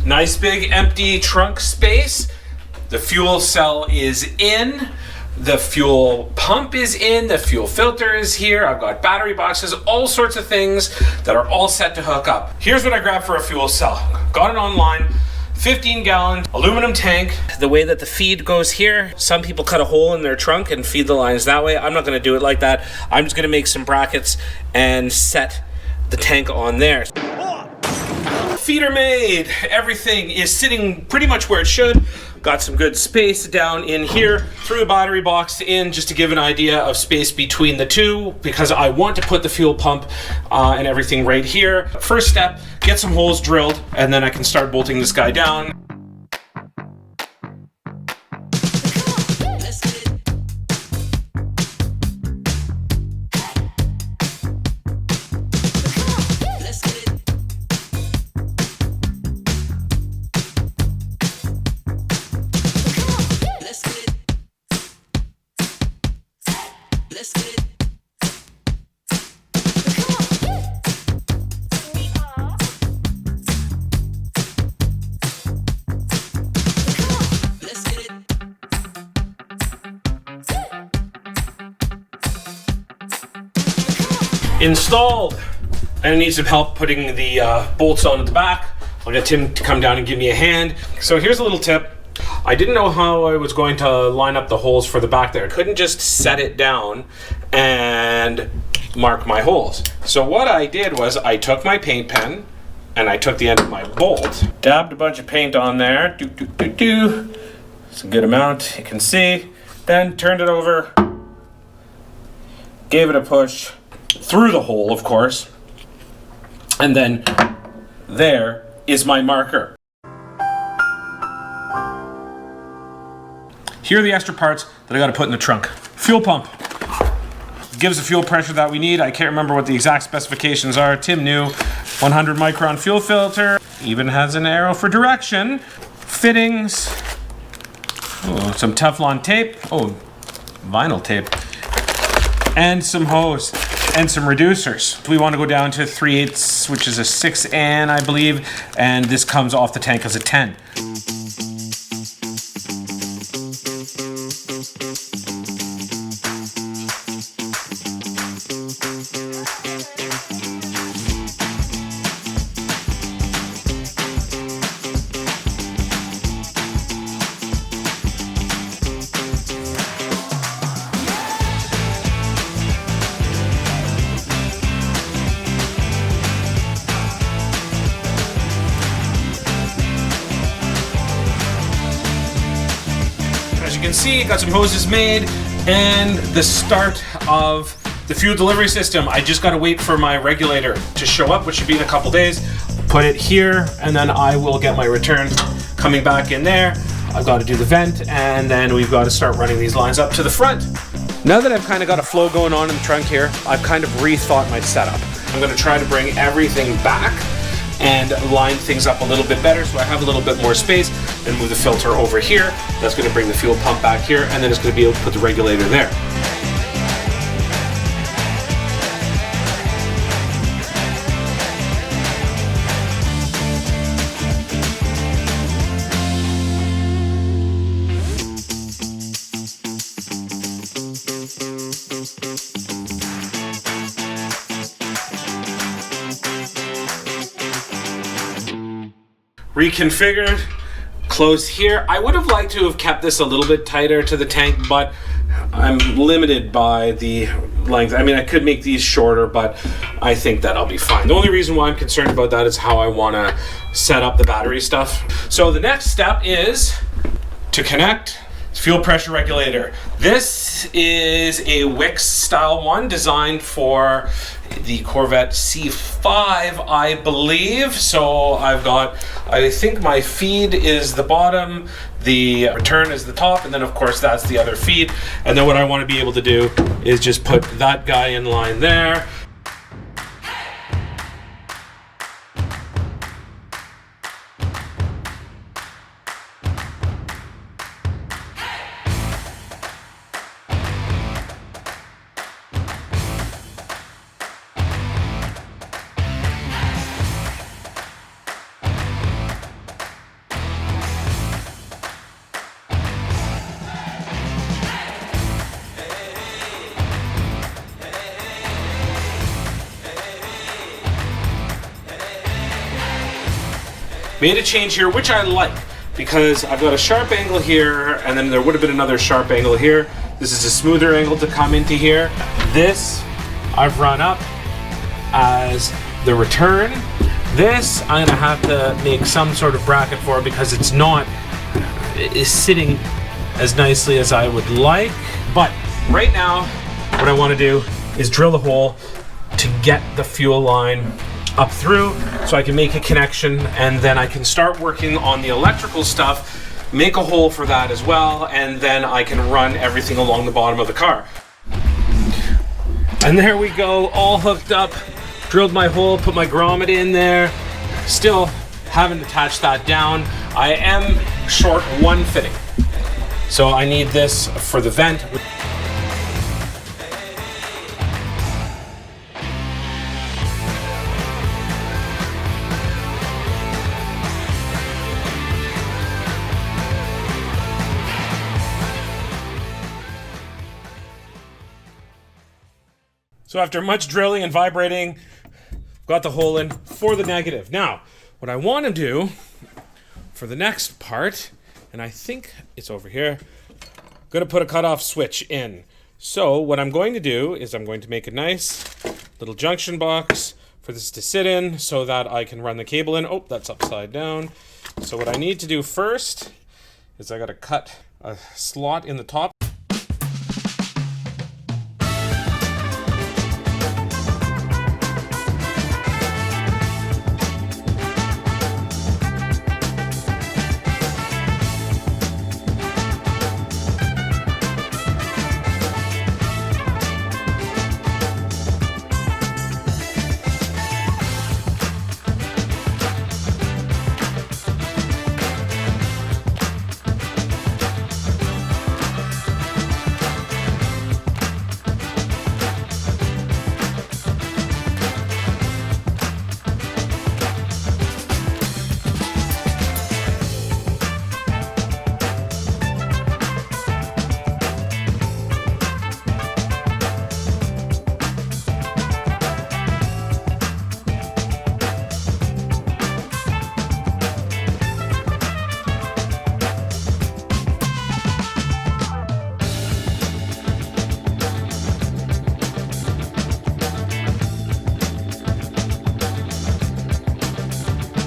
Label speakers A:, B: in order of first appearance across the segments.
A: Nice big empty trunk space. The fuel cell is in. The fuel pump is in, the fuel filter is here, I've got battery boxes, all sorts of things that are all set to hook up. Here's what I grabbed for a fuel cell. Got it online, 15-gallon aluminum tank. The way that the feed goes here, some people cut a hole in their trunk and feed the lines that way. I'm not gonna do it like that. I'm just gonna make some brackets and set the tank on there. Feet are made. Everything is sitting pretty much where it should. Got some good space down in here. Threw the battery box in just to give an idea of space between the two, because I want to put the fuel pump and everything right here. First step, get some holes drilled, and then I can start bolting this guy down. Installed. I need some help putting the bolts on at the back. I'll get Tim to come down and give me a hand. So here's a little tip. I didn't know how I was going to line up the holes for the back there. I couldn't just set it down and mark my holes. So what I did was I took my paint pen and I took the end of my bolt, dabbed a bunch of paint on there. It's a good amount, you can see. Then turned it over, gave it a push through the hole, of course, and then there is my marker. Here are the extra parts that I got to put in the trunk. Fuel pump. It gives the fuel pressure that we need. I can't remember what the exact specifications are. Tim knew. 100 micron fuel filter. Even has an arrow for direction. Fittings. Oh, some Teflon tape. Oh, vinyl tape. And some hose. And some reducers. We want to go down to 3/8, which is a 6N, I believe, and this comes off the tank as a 10. You can see, got some hoses made, and the start of the fuel delivery system. I just got to wait for my regulator to show up, which should be in a couple days. Put it here, and then I will get my return coming back in there. I've got to do the vent, and then we've got to start running these lines up to the front. Now that I've kind of got a flow going on in the trunk here, I've kind of rethought my setup. I'm going to try to bring everything back and line things up a little bit better so I have a little bit more space, and move the filter over here. That's going to bring the fuel pump back here, and then it's going to be able to put the regulator there. Reconfigured, close here. I would have liked to have kept this a little bit tighter to the tank, but I'm limited by the length. I mean, I could make these shorter, but I think that'll be fine. The only reason why I'm concerned about that is how I want to set up the battery stuff. So the next step is to connect fuel pressure regulator. This is a Wix style one designed for the Corvette C5, I believe. So I think my feed is the bottom, the return is the top, and then of course that's the other feed. And then what I want to be able to do is just put that guy in line there. Made a change here, which I like, because I've got a sharp angle here, and then there would have been another sharp angle here. This is a smoother angle to come into here. This I've run up as the return. This I'm gonna have to make some sort of bracket for because it's not sitting as nicely as I would like. But right now, what I want to do is drill a hole to get the fuel line up through so I can make a connection, and then I can start working on the electrical stuff, make a hole for that as well, and then I can run everything along the bottom of the car. And there we go, all hooked up. Drilled my hole, put my grommet in there. Still haven't attached that down. I am short one fitting, so I need this for the vent. So after much drilling and vibrating, got the hole in for the negative. Now, what I want to do for the next part, and I think it's over here, I'm going to put a cutoff switch in. So what I'm going to do is I'm going to make a nice little junction box for this to sit in so that I can run the cable in. Oh, that's upside down. So what I need to do first is I got to cut a slot in the top.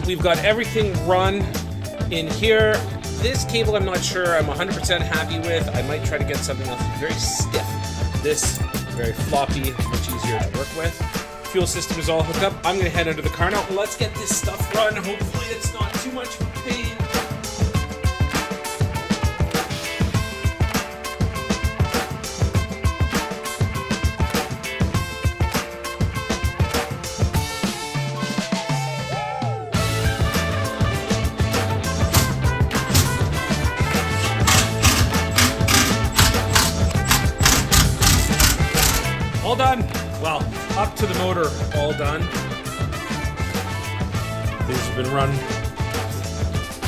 A: We've got everything run in here. This cable I'm not sure I'm 100% happy with. I might try to get something else very stiff. This very floppy, much easier to work with. Fuel system is all hooked up. I'm gonna head under the car now. Let's get this stuff run. Hopefully it's not too much pain. All done. Well, up to the motor, all done. These have been run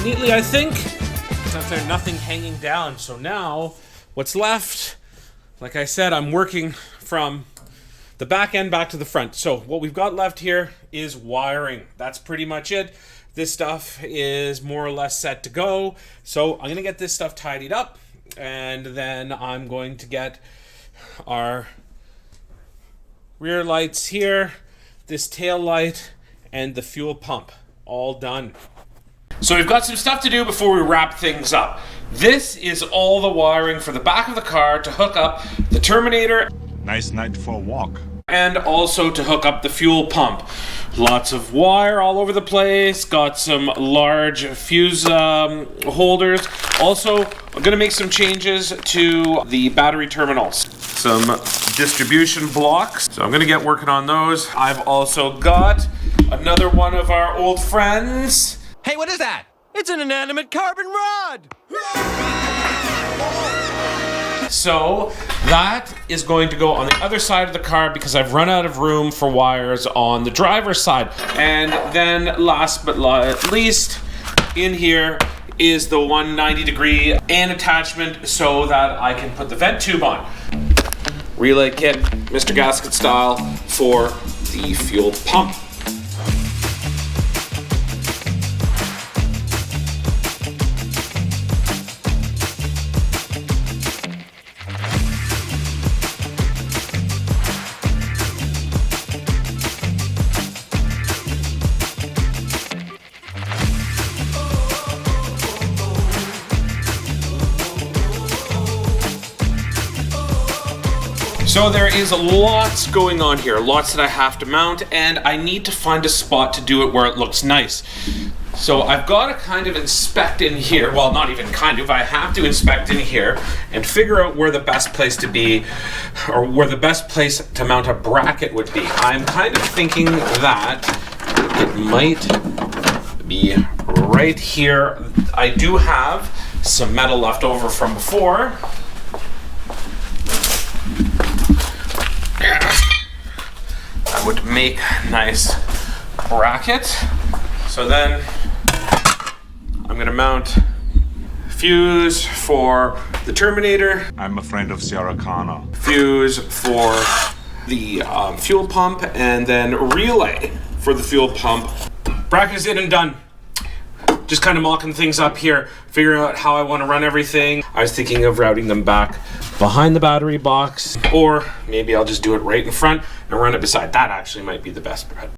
A: neatly, I think. Except there's nothing hanging down. So now, what's left, like I said, I'm working from the back end back to the front. So what we've got left here is wiring. That's pretty much it. This stuff is more or less set to go. So I'm gonna get this stuff tidied up, and then I'm going to get our rear lights here, this tail light, and the fuel pump all done. So we've got some stuff to do before we wrap things up. This is all the wiring for the back of the car to hook up the terminator.
B: Nice night for a walk.
A: And also to hook up the fuel pump. Lots of wire all over the place. Got some large fuse holders. Also, I'm gonna make some changes to the battery terminals. Some distribution blocks. So I'm gonna get working on those. I've also got another one of our old friends.
C: Hey, what is that? It's an inanimate carbon rod!
A: So that is going to go on the other side of the car because I've run out of room for wires on the driver's side. And then last but not least, in here is the 190-degree and attachment so that I can put the vent tube on. Relay kit, Mr. Gasket style, for the fuel pump. So there is lots going on here, lots that I have to mount, and I need to find a spot to do it where it looks nice. So I've got to kind of inspect in here, well, not even kind of, I have to inspect in here and figure out where the best place to be, or where the best place to mount a bracket would be. I'm kind of thinking that it might be right here. I do have some metal left over from before. That would make a nice bracket. So then I'm gonna mount fuse for the Terminator,
B: I'm a friend of Sarah Connor.
A: fuse for the fuel pump, and then relay for the fuel pump. Bracket is in and done. Just kind of mocking things up here, figuring out how I want to run everything. I was thinking of routing them back behind the battery box, or maybe I'll just do it right in front and run it beside. That actually might be the best bet.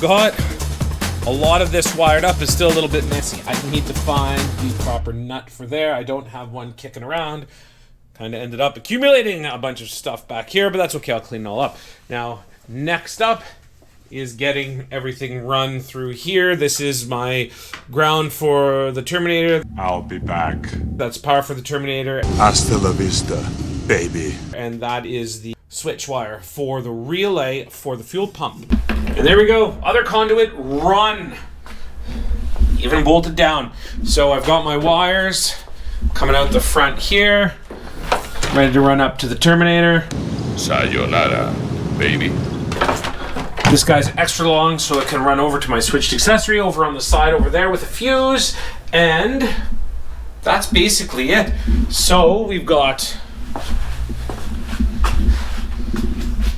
A: Got a lot of this wired up. Is still a little bit messy. I need to find the proper nut for there. I don't have one kicking around. Kind of ended up accumulating a bunch of stuff back here, but that's okay. I'll clean it all up. Now, next up is getting everything run through here. This is my ground for the Terminator.
B: I'll be back.
A: That's power for the Terminator.
B: Hasta la vista, baby.
A: And that is the switch wire for the relay for the fuel pump. And there we go, other conduit run. Even bolted down. So I've got my wires coming out the front here, ready to run up to the Terminator.
D: Sayonara, baby.
A: This guy's extra long, so it can run over to my switched accessory over on the side over there with a fuse, and that's basically it. So we've got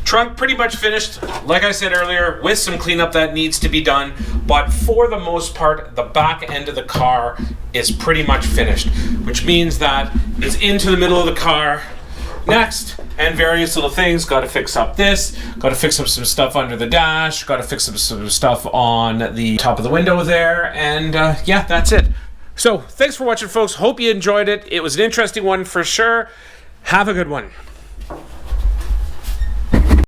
A: trunk pretty much finished, like I said earlier, with some cleanup that needs to be done, but for the most part, the back end of the car is pretty much finished, which means that it's into the middle of the car next, and various little things. Got to fix up this, got to fix up some stuff under the dash, got to fix up some stuff on the top of the window there, and yeah, that's it. So, thanks for watching, folks. Hope you enjoyed it. It was an interesting one for sure. Have a good one.